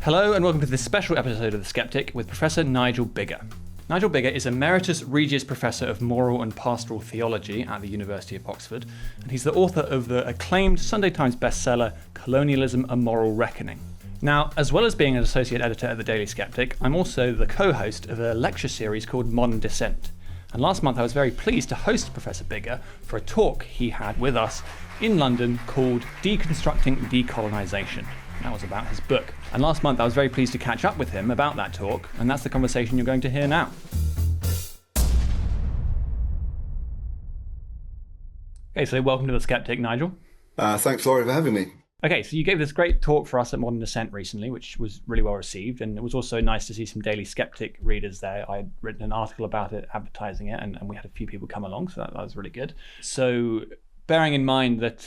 Hello and welcome to this special episode of The Sceptic with Professor Nigel Biggar. Nigel Biggar is Emeritus Regius Professor of Moral and Pastoral Theology at the University of Oxford, and he's the author of the acclaimed Sunday Times bestseller, Colonialism, A Moral Reckoning. Now, as well as being an associate editor at the Daily Sceptic, I'm also the co-host of a lecture series called Modern Dissent. And last month I was very pleased to host Professor Biggar for a talk he had with us in London called Deconstructing Decolonisation. That was about his book. And last month I was very pleased to catch up with him about that talk, and that's the conversation you're going to hear now. Okay, so welcome to The Sceptic, Nigel. Thanks, Laurie, for having me. Okay, so you gave this great talk for us at Modern Dissent recently, which was really well received, and it was also nice to see some Daily Sceptic readers there. I had written an article about it, advertising it, and we had a few people come along, so that was really good. So bearing in mind that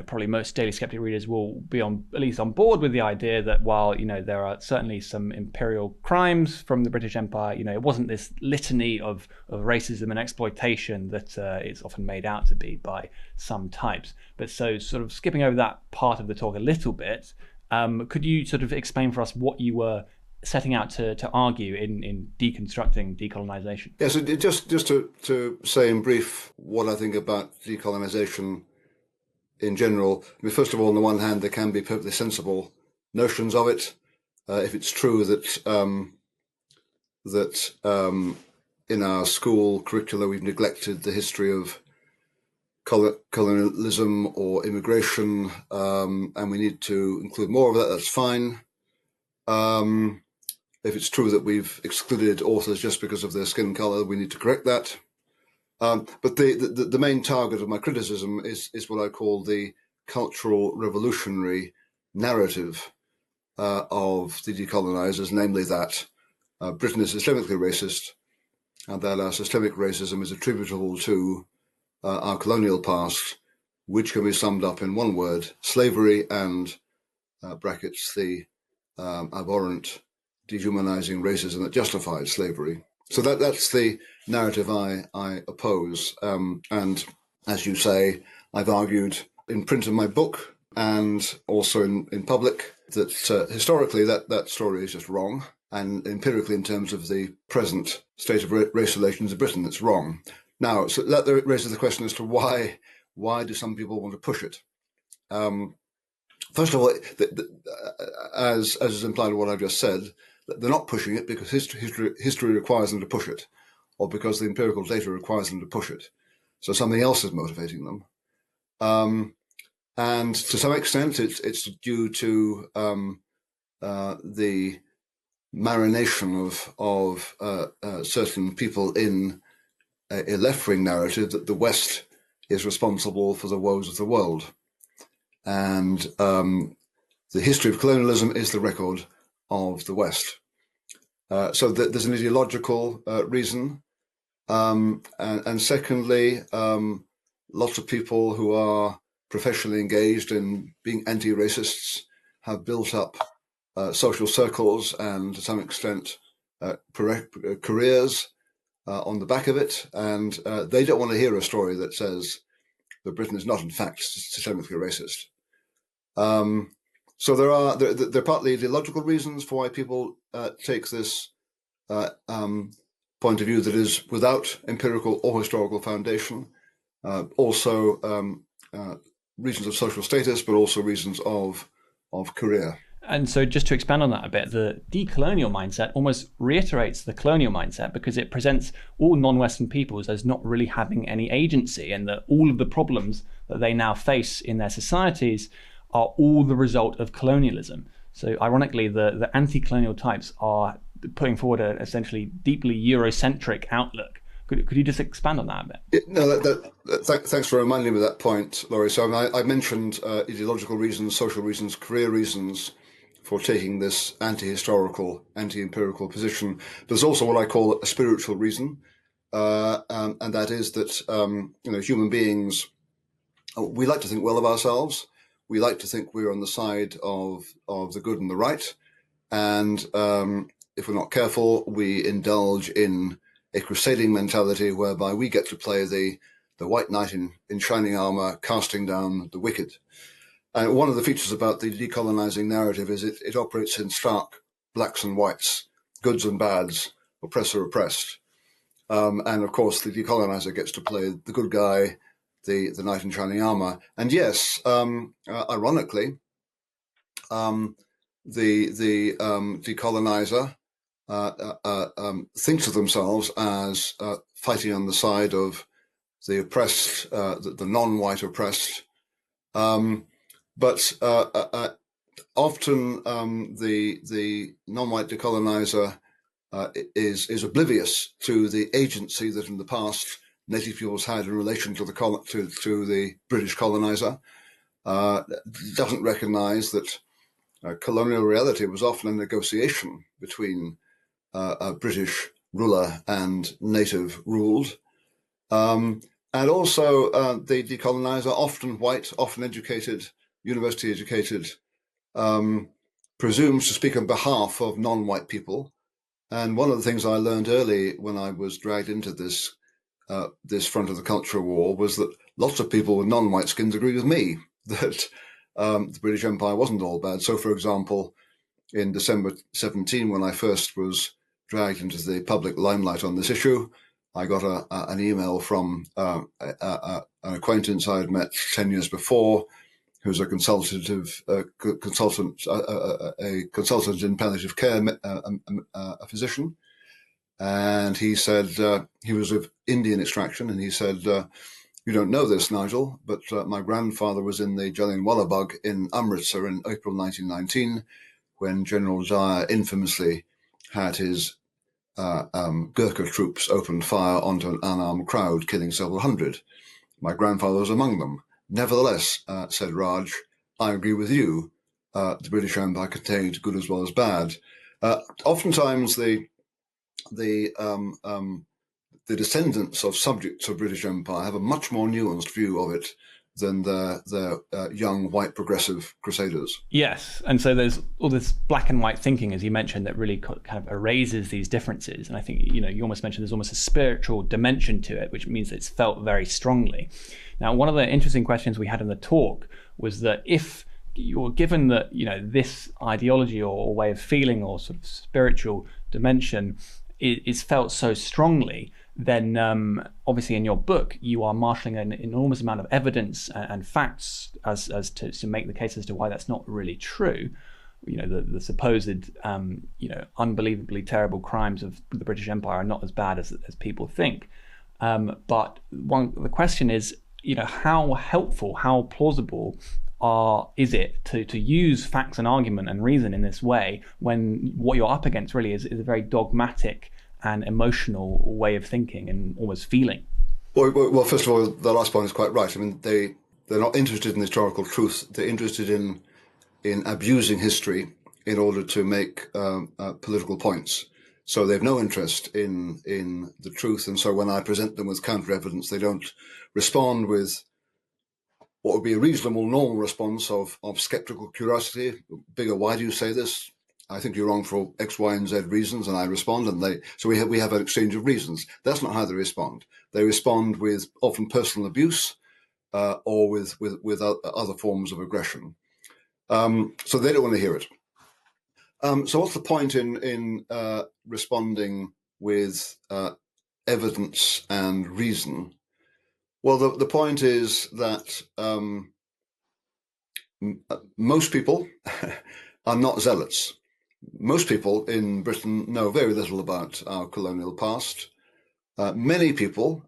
probably most Daily Sceptic readers will be at least on board with the idea that while, there are certainly some imperial crimes from the British Empire, it wasn't this litany of racism and exploitation that it's often made out to be by some types. But so sort of skipping over that part of the talk a little bit, could you sort of explain for us what you were setting out to argue in deconstructing decolonisation? Yeah, so just to say in brief what I think about decolonisation in general. I mean, first of all, on the one hand, there can be perfectly sensible notions of it. If it's true that in our school curricula we've neglected the history of colonialism or immigration, and we need to include more of that, that's fine. If it's true that we've excluded authors just because of their skin colour, we need to correct that. But the main target of my criticism is what I call the cultural revolutionary narrative of the decolonizers, namely that Britain is systemically racist and that our systemic racism is attributable to our colonial past, which can be summed up in one word: slavery and brackets the abhorrent, dehumanizing racism that justified slavery. So that's the narrative I oppose. And as you say, I've argued in print in my book and also in public that historically that story is just wrong. And empirically, in terms of the present state of race relations in Britain, it's wrong. Now, so that raises the question as to why do some people want to push it? First of all, as is implied in what I've just said, they're not pushing it because history requires them to push it, or because the empirical data requires them to push it. So something else is motivating them. And to some extent, it's due to the marination of certain people in a left-wing narrative that the West is responsible for the woes of the world. And the history of colonialism is the record of the West. So there's an ideological reason. And secondly, lots of people who are professionally engaged in being anti-racists have built up social circles and, to some extent, careers on the back of it. And they don't want to hear a story that says that Britain is not, in fact, systemically racist. So there are partly ideological reasons for why people take this point of view that is without empirical or historical foundation. Also reasons of social status, but also reasons of career. And so just to expand on that a bit, the decolonial mindset almost reiterates the colonial mindset because it presents all non-Western peoples as not really having any agency, and that all of the problems that they now face in their societies are all the result of colonialism. So ironically, the anti-colonial types are putting forward an essentially deeply Eurocentric outlook. Could you just expand on that a bit? No, thanks for reminding me of that point, Laurie. So I mentioned ideological reasons, social reasons, career reasons for taking this anti-historical, anti-empirical position. There's also what I call a spiritual reason, and that is that human beings, we like to think well of ourselves. We like to think we're on the side of the good and the right, and if we're not careful, we indulge in a crusading mentality whereby we get to play the white knight in shining armor, casting down the wicked. And one of the features about the decolonizing narrative is it operates in stark blacks and whites, goods and bads, oppressor, oppressed. And of course, the decolonizer gets to play the good guy, the knight in shining armor. And yes, ironically, the decolonizer thinks of themselves as fighting on the side of the oppressed, the non-white oppressed. But often the non-white decolonizer is oblivious to the agency that in the past native peoples had in relation to the British colonizer. Doesn't recognize that colonial reality was often a negotiation between a British ruler and native ruled. And also the decolonizer, often white, often educated, university educated, presumes to speak on behalf of non-white people. And one of the things I learned early when I was dragged into this front of the culture war was that lots of people with non-white skins agree with me that the British Empire wasn't all bad. So, for example, in December 17, when I first was dragged into the public limelight on this issue, I got an email from an acquaintance I had met 10 years before, who's a consultant in palliative care, a physician. And he said, he was of Indian extraction, and he said, you don't know this, Nigel, but my grandfather was in the Jallianwala Bagh in Amritsar in April 1919, when General Dyer infamously had his Gurkha troops open fire onto an unarmed crowd, killing several hundred. My grandfather was among them. Nevertheless, said Raj, I agree with you. The British Empire contained good as well as bad. Oftentimes, the descendants of subjects of British Empire have a much more nuanced view of it than the young white progressive crusaders. Yes, and so there's all this black and white thinking, as you mentioned, that really kind of erases these differences. And I think, you almost mentioned there's almost a spiritual dimension to it, which means it's felt very strongly. Now, one of the interesting questions we had in the talk was that if you're given that, this ideology or way of feeling or sort of spiritual dimension is felt so strongly, then obviously in your book you are marshalling an enormous amount of evidence and facts as to make the case as to why that's not really true. The supposed unbelievably terrible crimes of the British Empire are not as bad as people think. But the question is, how helpful, how plausible is it to use facts and argument and reason in this way when what you're up against really is a very dogmatic and emotional way of thinking and almost feeling? Well, first of all, the last point is quite right. I mean, they're not interested in historical truth. They're interested in abusing history in order to make political points. So they have no interest in the truth. And so when I present them with counter evidence, they don't respond with what would be a reasonable, normal response of skeptical curiosity. Biggar, why do you say this? I think you're wrong for X, Y, and Z reasons, and I respond, and so we have an exchange of reasons. That's not how they respond. They respond with often personal abuse or with other forms of aggression. So they don't want to hear it. So what's the point in responding with evidence and reason? Well, the point is that most people are not zealots. Most people in Britain know very little about our colonial past. Many people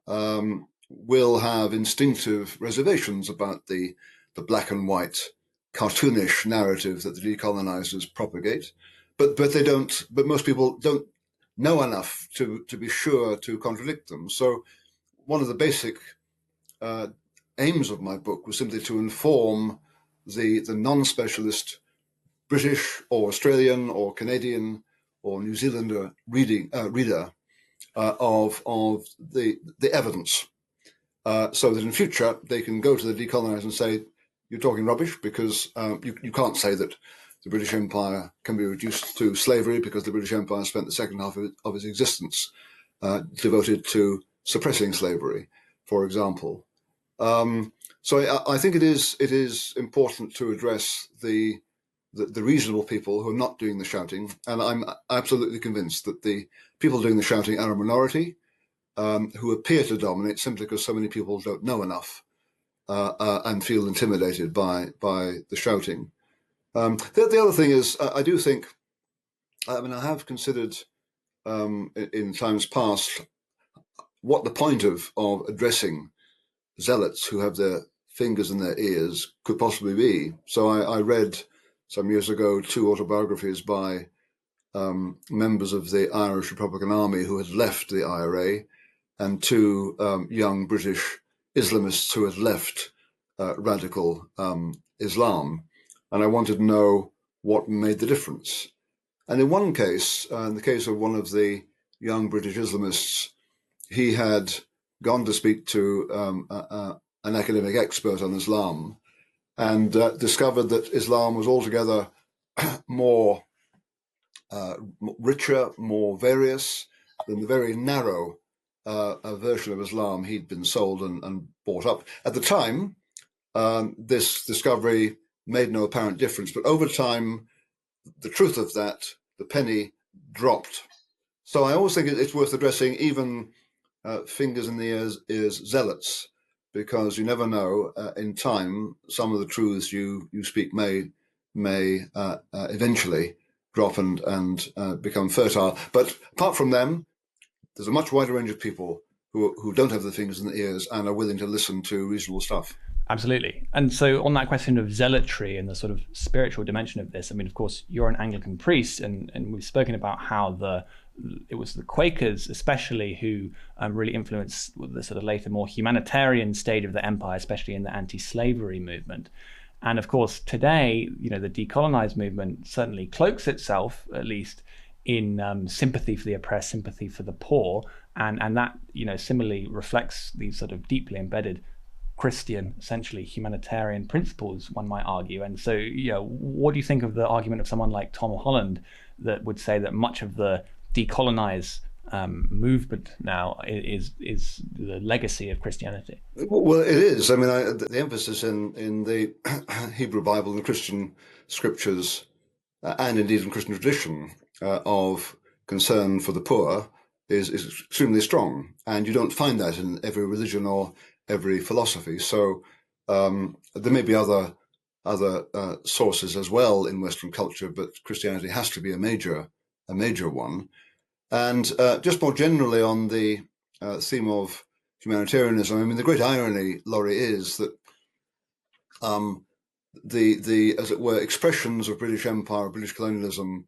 will have instinctive reservations about the black and white cartoonish narrative that the decolonizers propagate, but they don't. But most people don't know enough to be sure to contradict them. So one of the basic aims of my book was simply to inform the non-specialist British or Australian or Canadian or New Zealander reader of the evidence, so that in future they can go to the decolonizers and say, you're talking rubbish, because you can't say that the British Empire can be reduced to slavery, because the British Empire spent the second half of its existence devoted to suppressing slavery, for example. So I think it is important to address the reasonable people who are not doing the shouting, and I'm absolutely convinced that the people doing the shouting are a minority who appear to dominate simply because so many people don't know enough and feel intimidated by the shouting. The other thing is, I do think, I mean, I have considered in times past what the point of addressing zealots who have their fingers in their ears could possibly be. So I read some years ago 2 autobiographies by members of the Irish Republican Army who had left the IRA, and 2 young British Islamists who had left radical Islam. And I wanted to know what made the difference. And in one case, in the case of one of the young British Islamists, he had gone to speak to an academic expert on Islam and discovered that Islam was altogether more richer, more various than the very narrow version of Islam he'd been sold and bought up. At the time, this discovery made no apparent difference, but over time, the truth of that, the penny dropped. So I always think it's worth addressing even fingers in the ears zealots, because you never know, in time, some of the truths you speak may eventually drop and become fertile. But apart from them, there's a much wider range of people who don't have their fingers in the ears and are willing to listen to reasonable stuff. Absolutely. And so on that question of zealotry and the sort of spiritual dimension of this, I mean, of course, you're an Anglican priest, and we've spoken about how it was the Quakers especially who really influenced the sort of later, more humanitarian stage of the empire, especially in the anti-slavery movement. And of course, today, the decolonized movement certainly cloaks itself, at least, in sympathy for the oppressed, sympathy for the poor, and that, similarly reflects these sort of deeply embedded Christian, essentially humanitarian principles, one might argue. And so, what do you think of the argument of someone like Tom Holland that would say that much of the decolonize movement now is the legacy of Christianity? Well, it is. I mean, the emphasis in the Hebrew Bible and the Christian scriptures, and indeed in Christian tradition, of concern for the poor is extremely strong, and you don't find that in every religion or every philosophy. So there may be other sources as well in Western culture, but Christianity has to be a major one. And just more generally on the theme of humanitarianism, I mean, the great irony, Laurie, is that the as it were expressions of British Empire, British colonialism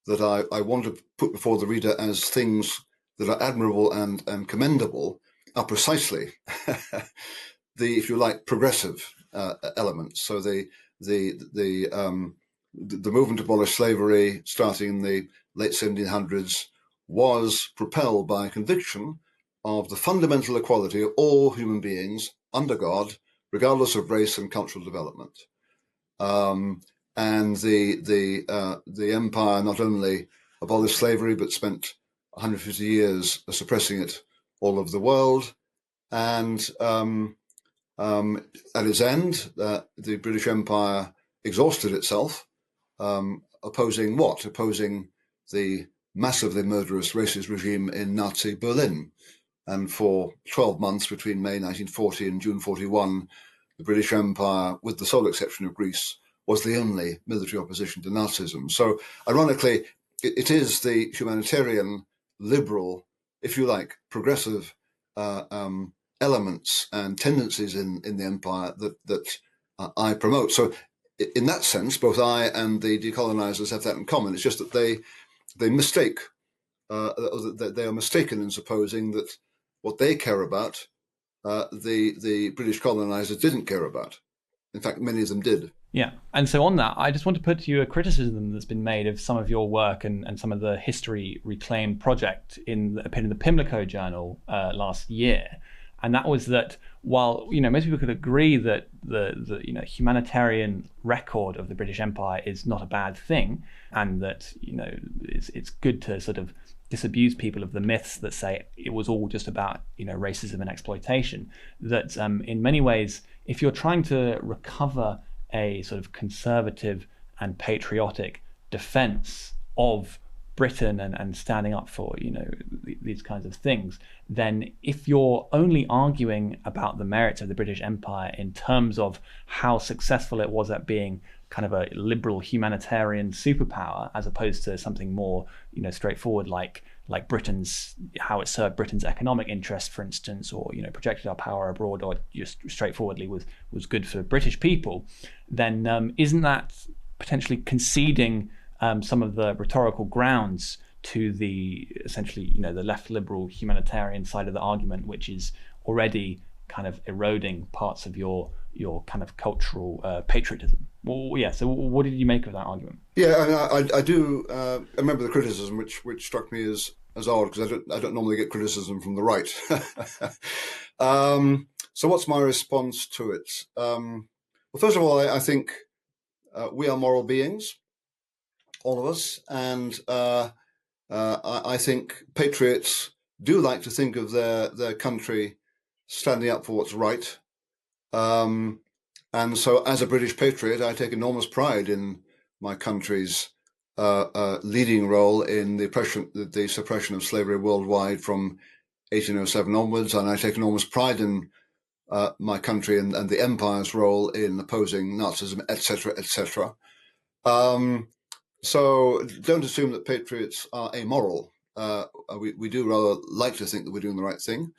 that I want to put before the reader as things that are admirable and commendable are precisely the, if you like, progressive elements. So the movement to abolish slavery, starting in the late 1700s, was propelled by a conviction of the fundamental equality of all human beings under God, regardless of race and cultural development. And the empire not only abolished slavery, but spent 150 years suppressing it all over the world. And at its end, the British Empire exhausted itself, opposing what? Opposing the massively murderous racist regime in Nazi Berlin. And for 12 months between May 1940 and June 41, the British Empire, with the sole exception of Greece, was the only military opposition to Nazism. So ironically, it is the humanitarian, liberal, if you like, progressive elements and tendencies in the empire that I promote. So in that sense, both I and the decolonizers have that in common. It's just that they mistake, they are mistaken in supposing that what they care about, the British colonizers didn't care about. In fact, many of them did. Yeah. And so on that, I just want to put to you a criticism that's been made of some of your work and some of the History Reclaimed project in the Pimlico Journal last year. And that was that while, most people could agree that the humanitarian record of the British Empire is not a bad thing, and that, it's good to sort of disabuse people of the myths that say it was all just about, racism and exploitation. That in many ways, if you're trying to recover a sort of conservative and patriotic defense of Britain and standing up for, these kinds of things, then if you're only arguing about the merits of the British Empire in terms of how successful it was at being kind of a liberal humanitarian superpower, as opposed to something more, straightforward like how it served Britain's economic interest, for instance, or projected our power abroad, or just straightforwardly was good for British people, then isn't that potentially conceding some of the rhetorical grounds to the essentially, the left liberal humanitarian side of the argument, which is already kind of eroding parts of your kind of cultural patriotism? Well, yeah. So, what did you make of that argument? Yeah, I do. I remember the criticism, which struck me as odd, because I don't normally get criticism from the right. So, what's my response to it? Well, first of all, I think we are moral beings, all of us, and I think patriots do like to think of their country standing up for what's right. And so, as a British patriot, I take enormous pride in my country's leading role in the suppression of slavery worldwide from 1807 onwards, and I take enormous pride in my country and the empire's role in opposing Nazism, etc., etc. So don't assume that patriots are amoral. We do rather like to think that we're doing the right thing.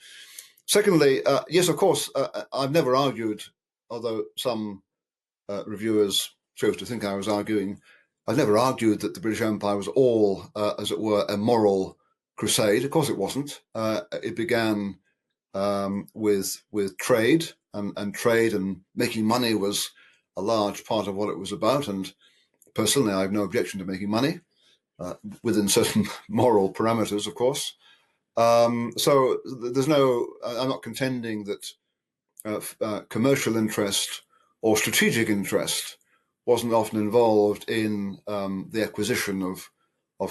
Secondly, yes, of course, I've never argued, although some reviewers chose to think I was arguing, I've never argued that the British Empire was all, as it were, a moral crusade. Of course it wasn't. It began with trade, and trade and making money was a large part of what it was about. And personally, I have no objection to making money, within certain moral parameters, of course. So I'm not contending that commercial interest or strategic interest wasn't often involved in the acquisition of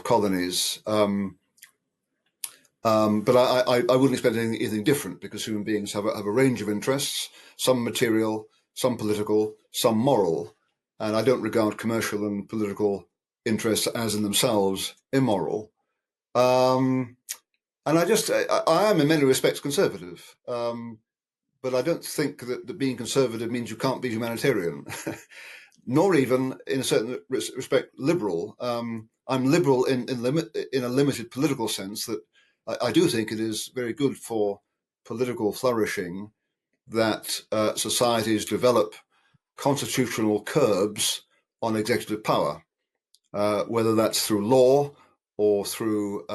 colonies. But I wouldn't expect anything different, because human beings have a range of interests, some material, some political, some moral. And I don't regard commercial and political interests as in themselves immoral. And I am in many respects conservative. But I don't think that being conservative means you can't be humanitarian, nor even, in a certain respect, liberal. I'm liberal in a limited political sense, that I do think it is very good for political flourishing that societies develop constitutional curbs on executive power, whether that's through law or through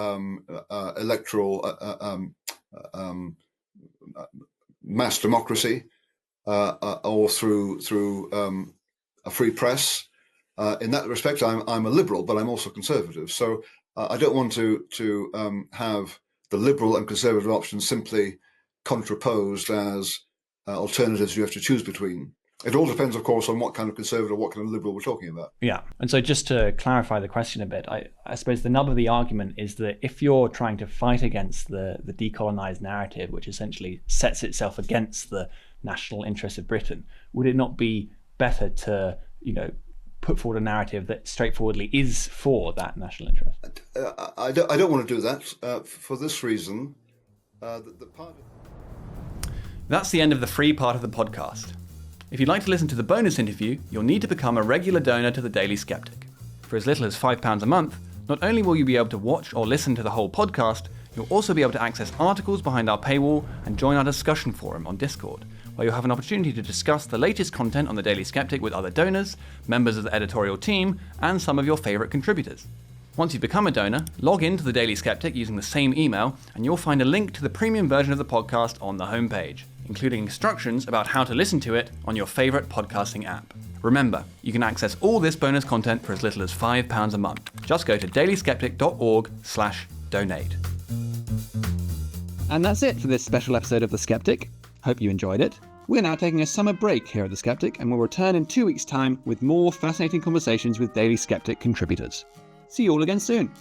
electoral mass democracy, or through a free press. In that respect, I'm a liberal, but I'm also conservative. So I don't want to have the liberal and conservative options simply contraposed as alternatives you have to choose between. It all depends, of course, on what kind of conservative, what kind of liberal we're talking about. Yeah. And so just to clarify the question a bit, I suppose the nub of the argument is that if you're trying to fight against the decolonized narrative, which essentially sets itself against the national interests of Britain, would it not be better to, put forward a narrative that straightforwardly is for that national interest? I don't want to do that for this reason. That's the end of the free part of the podcast. If you'd like to listen to the bonus interview, you'll need to become a regular donor to the Daily Sceptic. For as little as £5 a month, not only will you be able to watch or listen to the whole podcast, you'll also be able to access articles behind our paywall and join our discussion forum on Discord, where you'll have an opportunity to discuss the latest content on the Daily Sceptic with other donors, members of the editorial team, and some of your favourite contributors. Once you've become a donor, log in to the Daily Sceptic using the same email, and you'll find a link to the premium version of the podcast on the homepage, including instructions about how to listen to it on your favourite podcasting app. Remember, you can access all this bonus content for as little as £5 a month. Just go to dailyskeptic.org/donate. And that's it for this special episode of The Sceptic. Hope you enjoyed it. We're now taking a summer break here at The Sceptic, and we'll return in 2 weeks' time with more fascinating conversations with Daily Sceptic contributors. See you all again soon.